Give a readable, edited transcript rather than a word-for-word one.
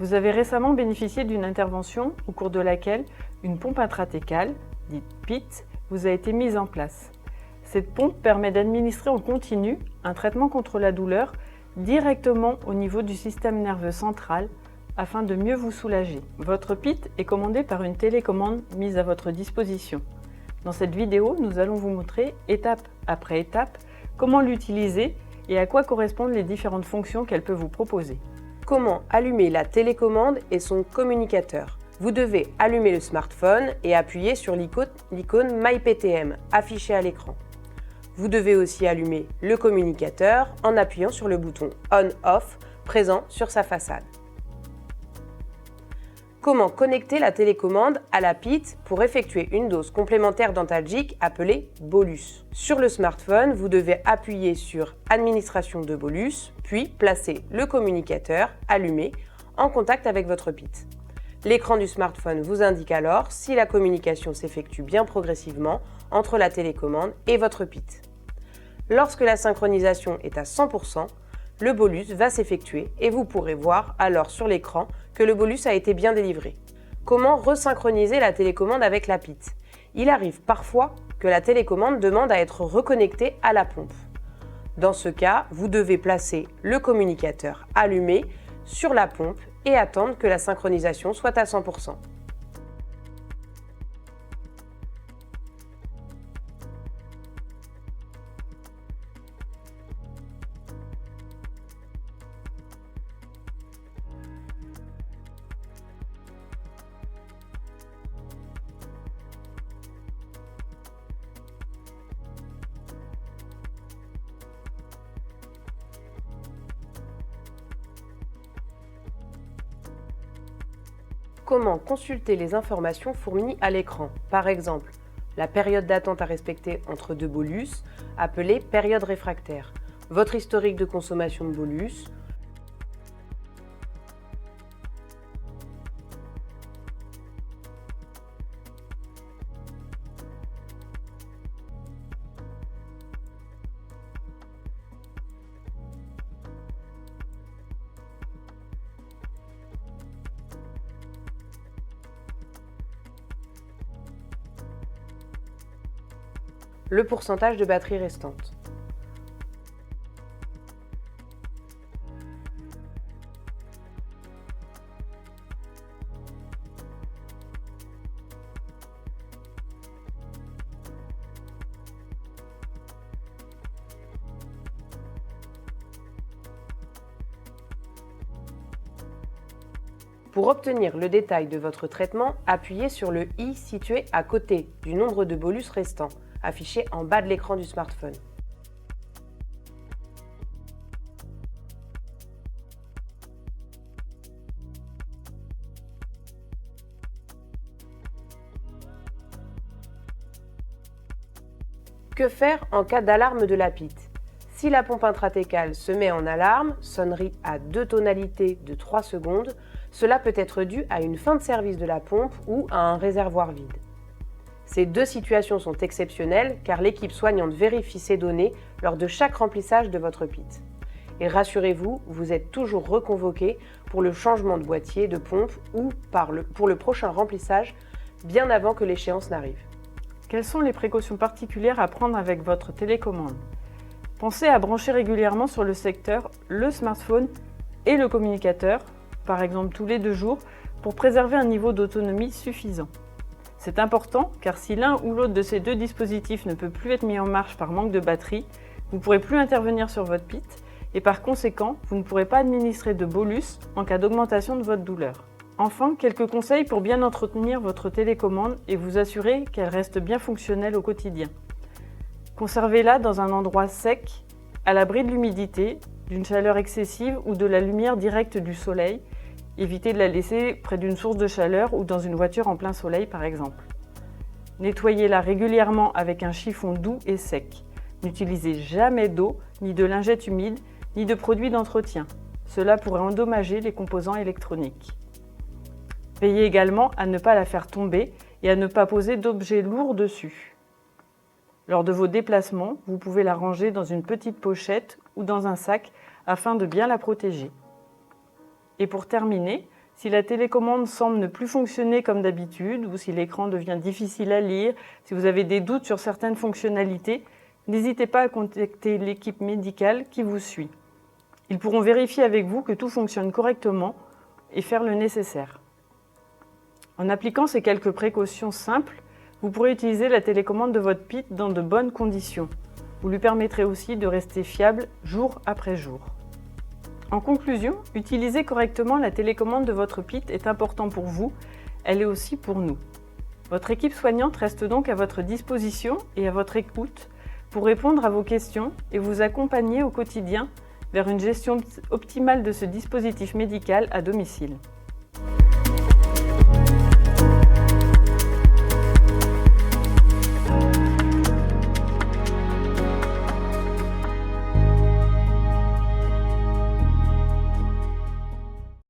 Vous avez récemment bénéficié d'une intervention au cours de laquelle une pompe intratécale, dite PIT, vous a été mise en place. Cette pompe permet d'administrer en continu un traitement contre la douleur directement au niveau du système nerveux central afin de mieux vous soulager. Votre PIT est commandé par une télécommande mise à votre disposition. Dans cette vidéo, nous allons vous montrer étape après étape comment l'utiliser et à quoi correspondent les différentes fonctions qu'elle peut vous proposer. Comment allumer la télécommande et son communicateur? Vous devez allumer le smartphone et appuyer sur l'icône MyPTM affichée à l'écran. Vous devez aussi allumer le communicateur en appuyant sur le bouton On/Off présent sur sa façade. Comment connecter la télécommande à la PIT pour effectuer une dose complémentaire d'antalgique appelée bolus? Sur le smartphone, vous devez appuyer sur Administration de bolus, puis placer le communicateur allumé en contact avec votre PIT. L'écran du smartphone vous indique alors si la communication s'effectue bien progressivement entre la télécommande et votre PIT. Lorsque la synchronisation est à 100%, le bolus va s'effectuer et vous pourrez voir alors sur l'écran que le bolus a été bien délivré. Comment resynchroniser la télécommande avec la PIT? Il arrive parfois que la télécommande demande à être reconnectée à la pompe. Dans ce cas, vous devez placer le communicateur allumé sur la pompe et attendre que la synchronisation soit à 100%. Comment consulter les informations fournies à l'écran? Par exemple, la période d'attente à respecter entre deux bolus, appelée période réfractaire, votre historique de consommation de bolus, le pourcentage de batterie restante. Pour obtenir le détail de votre traitement, appuyez sur le i situé à côté du nombre de bolus restants, affiché en bas de l'écran du smartphone. Que faire en cas d'alarme de la PIT? Si la pompe intratécale se met en alarme, sonnerie à 2 tonalités de 3 secondes, cela peut être dû à une fin de service de la pompe ou à un réservoir vide. Ces deux situations sont exceptionnelles car l'équipe soignante vérifie ces données lors de chaque remplissage de votre PIT. Et rassurez-vous, vous êtes toujours reconvoqué pour le changement de boîtier de pompe ou pour le prochain remplissage bien avant que l'échéance n'arrive. Quelles sont les précautions particulières à prendre avec votre télécommande? Pensez à brancher régulièrement sur le secteur le smartphone et le communicateur, par exemple tous les 2 jours, pour préserver un niveau d'autonomie suffisant. C'est important car si l'un ou l'autre de ces 2 dispositifs ne peut plus être mis en marche par manque de batterie, vous ne pourrez plus intervenir sur votre PIT et par conséquent, vous ne pourrez pas administrer de bolus en cas d'augmentation de votre douleur. Enfin, quelques conseils pour bien entretenir votre télécommande et vous assurer qu'elle reste bien fonctionnelle au quotidien. Conservez-la dans un endroit sec, à l'abri de l'humidité, d'une chaleur excessive ou de la lumière directe du soleil. Évitez de la laisser près d'une source de chaleur ou dans une voiture en plein soleil par exemple. Nettoyez-la régulièrement avec un chiffon doux et sec. N'utilisez jamais d'eau, ni de lingettes humides, ni de produits d'entretien. Cela pourrait endommager les composants électroniques. Veillez également à ne pas la faire tomber et à ne pas poser d'objets lourds dessus. Lors de vos déplacements, vous pouvez la ranger dans une petite pochette ou dans un sac afin de bien la protéger. Et pour terminer, Si la télécommande semble ne plus fonctionner comme d'habitude ou si l'écran devient difficile à lire, si vous avez des doutes sur certaines fonctionnalités, n'hésitez pas à contacter l'équipe médicale qui vous suit. Ils pourront vérifier avec vous que tout fonctionne correctement et faire le nécessaire. En appliquant ces quelques précautions simples, vous pourrez utiliser la télécommande de votre PIT dans de bonnes conditions. Vous lui permettrez aussi de rester fiable jour après jour. En conclusion, utiliser correctement la télécommande de votre PIT est important pour vous, elle est aussi pour nous. Votre équipe soignante reste donc à votre disposition et à votre écoute pour répondre à vos questions et vous accompagner au quotidien vers une gestion optimale de ce dispositif médical à domicile.